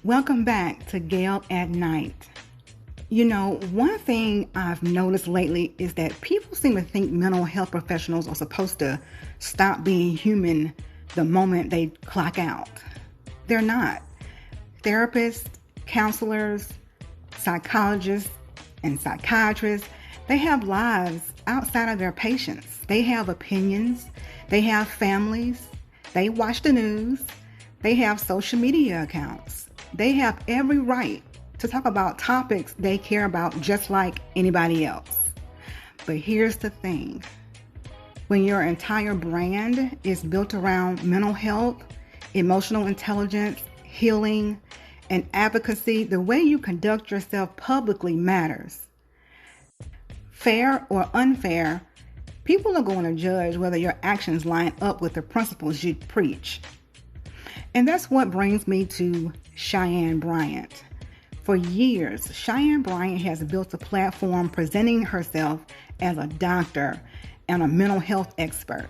Welcome back to Gale at Night. You know, one thing I've noticed lately is that people seem to think mental health professionals are supposed to stop being human the moment they clock out. They're not. Therapists, counselors, psychologists, and psychiatrists, they have lives outside of their patients. They have opinions, they have families, they watch the news, they have social media accounts. They have every right to talk about topics they care about just like anybody else. But here's the thing. When your entire brand is built around mental health, emotional intelligence, healing, and advocacy, the way you conduct yourself publicly matters. Fair or unfair, people are going to judge whether your actions line up with the principles you preach. And that's what brings me to Cheyenne Bryant. For years, Cheyenne Bryant has built a platform presenting herself as a doctor and a mental health expert.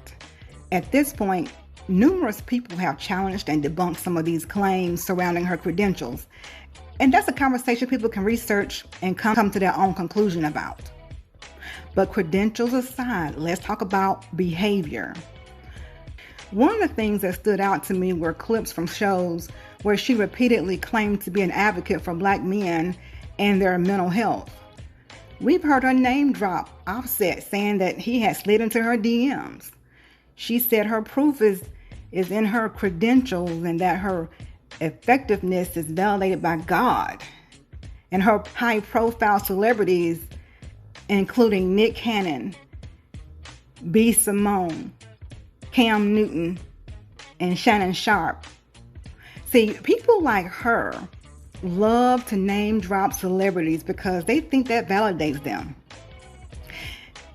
At this point, numerous people have challenged and debunked some of these claims surrounding her credentials. And that's a conversation people can research and come to their own conclusion about. But credentials aside, let's talk about behavior. One of the things that stood out to me were clips from shows where she repeatedly claimed to be an advocate for Black men and their mental health. We've heard her name drop Offset, saying that he had slid into her DMs. She said her proof is in her credentials and that her effectiveness is validated by God. And her high-profile celebrities, including Nick Cannon, B. Simone, Cam Newton, and Shannon Sharp. See, people like her love to name drop celebrities because they think that validates them.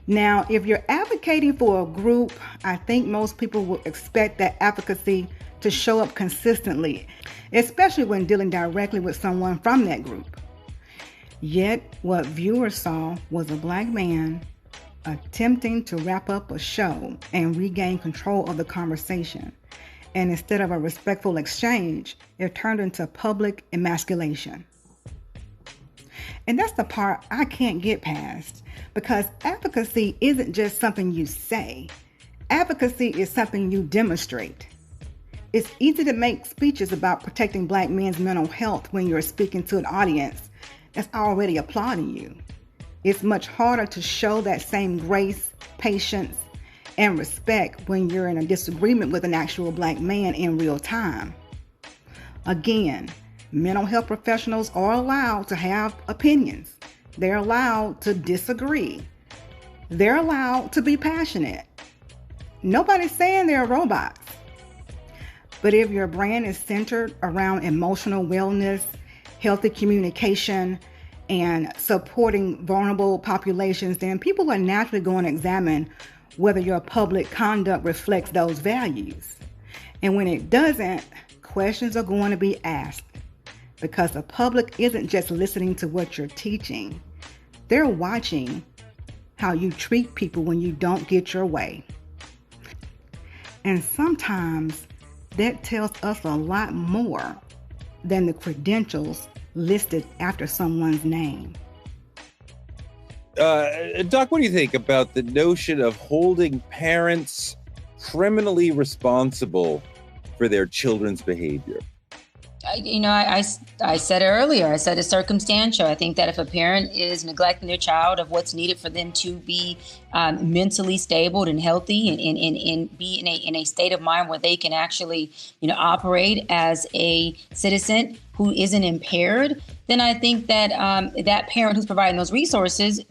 Now, if you're advocating for a group, I think most people will expect that advocacy to show up consistently, especially when dealing directly with someone from that group. Yet, what viewers saw was a Black man attempting to wrap up a show and regain control of the conversation. And instead of a respectful exchange, it turned into public emasculation. And that's the part I can't get past, because advocacy isn't just something you say. Advocacy is something you demonstrate. It's easy to make speeches about protecting Black men's mental health when you're speaking to an audience that's already applauding you. It's much harder to show that same grace, patience, and respect when you're in a disagreement with an actual Black man in real time. Again, mental health professionals are allowed to have opinions. They're allowed to disagree. They're allowed to be passionate. Nobody's saying they're robots. But if your brand is centered around emotional wellness, healthy communication, and supporting vulnerable populations, then people are naturally going to examine whether your public conduct reflects those values. And when it doesn't, questions are going to be asked, because the public isn't just listening to what you're teaching. They're watching how you treat people when you don't get your way. And sometimes that tells us a lot more than the credentials listed after someone's name. Doc, what do you think about the notion of holding parents criminally responsible for their children's behavior? I said it earlier. I said it's circumstantial. I think that if a parent is neglecting their child of what's needed for them to be mentally stable and healthy and be in a state of mind where they can actually, operate as a citizen who isn't impaired, then I think that that parent who's providing those resources,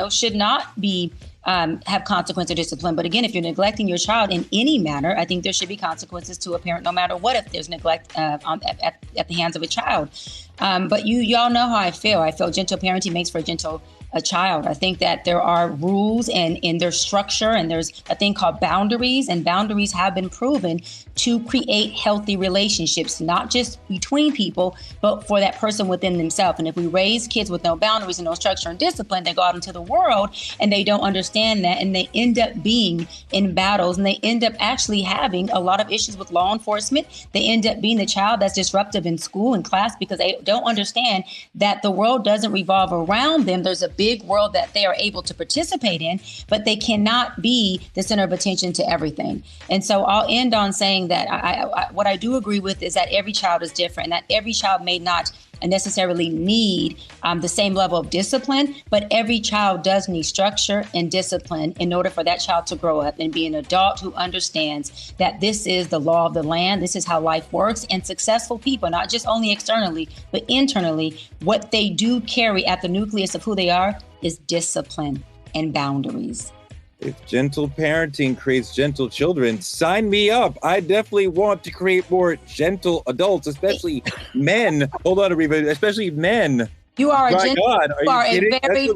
should not be have consequence or discipline. But again, if you're neglecting your child in any manner, I think there should be consequences to a parent, no matter what, if there's neglect at the hands of a child. But y'all know how I feel. I feel gentle parenting makes for gentle a child. I think that there are rules and in their structure, and there's a thing called boundaries, and boundaries have been proven to create healthy relationships, not just between people, but for that person within themselves. And if we raise kids with no boundaries and no structure and discipline, they go out into the world and they don't understand that, and they end up being in battles, and they end up actually having a lot of issues with law enforcement. They end up being the child that's disruptive in school and class because they don't understand that the world doesn't revolve around them. There's a big world that they are able to participate in, but they cannot be the center of attention to everything. And so I'll end on saying that what I do agree with is that every child is different, and that every child may not necessarily need the same level of discipline, but every child does need structure and discipline in order for that child to grow up and be an adult who understands that this is the law of the land, this is how life works, and successful people, not just only externally, but internally, what they do carry at the nucleus of who they are is discipline and boundaries. If gentle parenting creates gentle children, sign me up. I definitely want to create more gentle adults, especially men. Hold on, Ariba, especially men. You are a gentle. God, you are a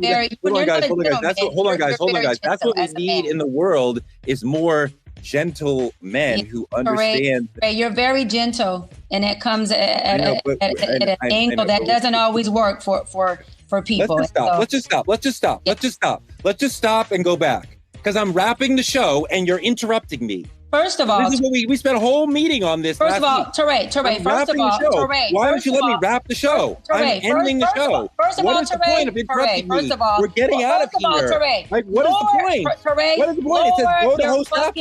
very. Hold on, guys. Hold on, guys. That's what we need in the world is more gentle men who understand. You're very gentle, and it comes at an angle that doesn't always work for people. Let's just stop and go back. Because I'm wrapping the show and you're interrupting me. First of all, this is what we spent a whole meeting on this. First of all, Teray, why don't you let me wrap the show? I'm ending the show. First of all, Teray, first of all, we're getting out of here. Like, what is the point? What is the point? It says go to host up.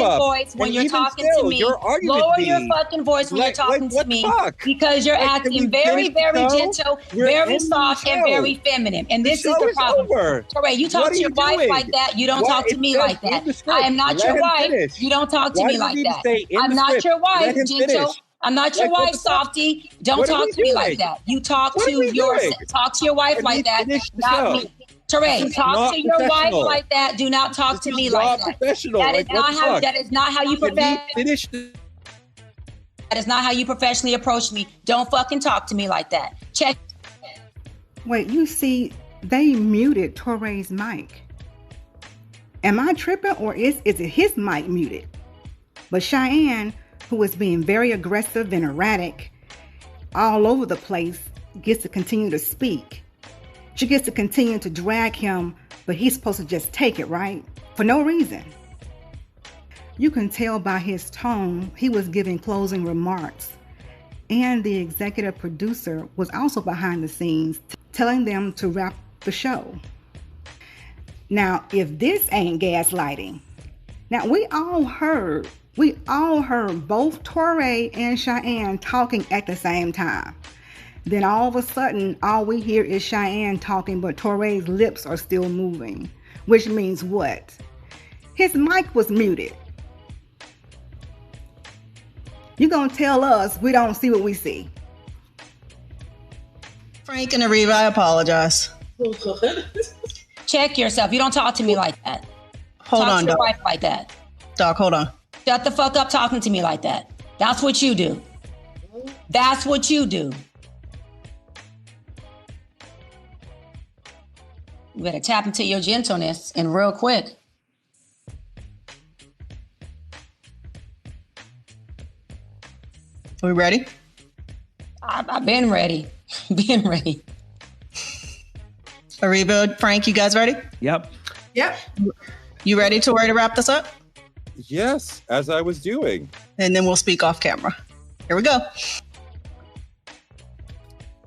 When you're talking to me, lower your fucking voice when you're talking to me, because you're acting very, very gentle, very soft, and very feminine. And this is the problem. Teray, you talk to your wife like that. You don't talk to me like that. I am not your wife. You don't talk to me like that. I'm not your wife, gentle. I'm not your wife, softy. Don't talk to me like that. You talk to your wife like that, not me. Teray, talk to your wife like that. Do not talk to me like that. That is not how you That is not how you professionally approach me. Don't fucking talk to me like that. Check. Wait, you see, they muted Toray's mic. Am I tripping, or is it his mic muted? But Cheyenne, who is being very aggressive and erratic all over the place, gets to continue to speak. She gets to continue to drag him, but he's supposed to just take it, right? For no reason. You can tell by his tone he was giving closing remarks. And the executive producer was also behind the scenes telling them to wrap the show. Now, if this ain't gaslighting. Now, we all heard both Toray and Cheyenne talking at the same time. Then all of a sudden, all we hear is Cheyenne talking, but Toray's lips are still moving. Which means what? His mic was muted. You're going to tell us we don't see what we see. Frank and Ariba, I apologize. Check yourself. You don't talk to me like that. Hold on, talk to your wife like that. Doc, hold on. Shut the fuck up talking to me like that. That's what you do. That's what you do. You better tap into your gentleness and real quick. Are we ready? I've been ready. Been ready. Ariba, Frank, you guys ready? Yep. You ready to wrap this up? Yes, as I was doing. And then we'll speak off camera. Here we go.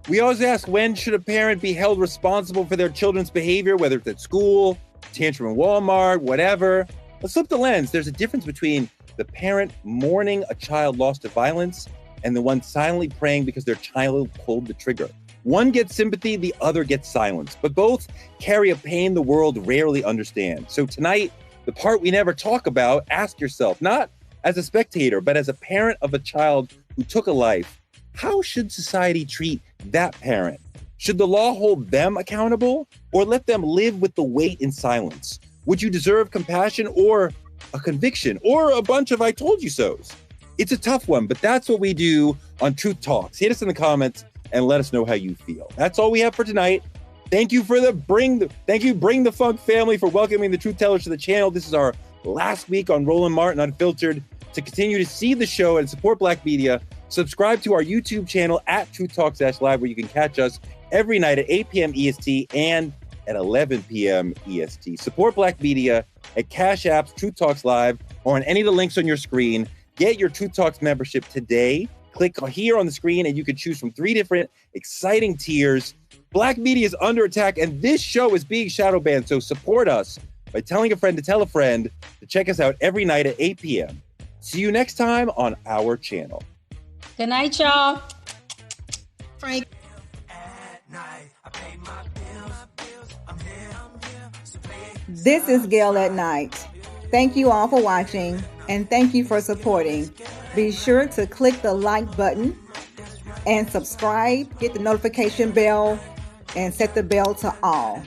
We always ask, when should a parent be held responsible for their children's behavior, whether it's at school, tantrum in Walmart, whatever? Let's flip the lens. There's a difference between the parent mourning a child lost to violence and the one silently praying because their child pulled the trigger. One gets sympathy, the other gets silence, but both carry a pain the world rarely understands. So tonight, the part we never talk about, ask yourself, not as a spectator, but as a parent of a child who took a life, how should society treat that parent? Should the law hold them accountable or let them live with the weight in silence? Would you deserve compassion or a conviction or a bunch of I told you so's? It's a tough one, but that's what we do on Truth Talks. Hit us in the comments and let us know how you feel. That's all we have for tonight. Thank you for Bring the Funk family for welcoming the Truth Tellers to the channel. This is our last week on Roland Martin Unfiltered. To continue to see the show and support Black media, subscribe to our YouTube channel at Truth Talk /live, where you can catch us every night at 8 p.m. EST and at 11 p.m. EST. Support Black media at Cash App's Truth Talks Live or on any of the links on your screen. Get your Truth Talks membership today. Click here on the screen and you can choose from 3 different exciting tiers. Black media is under attack and this show is being shadow banned, so support us by telling a friend to tell a friend to check us out every night at 8 p.m. See you next time on our channel. Good night, y'all. Frank. This is Gail at Night. Thank you all for watching and thank you for supporting. Be sure to click the like button and subscribe, hit the notification bell, and set the bell to all.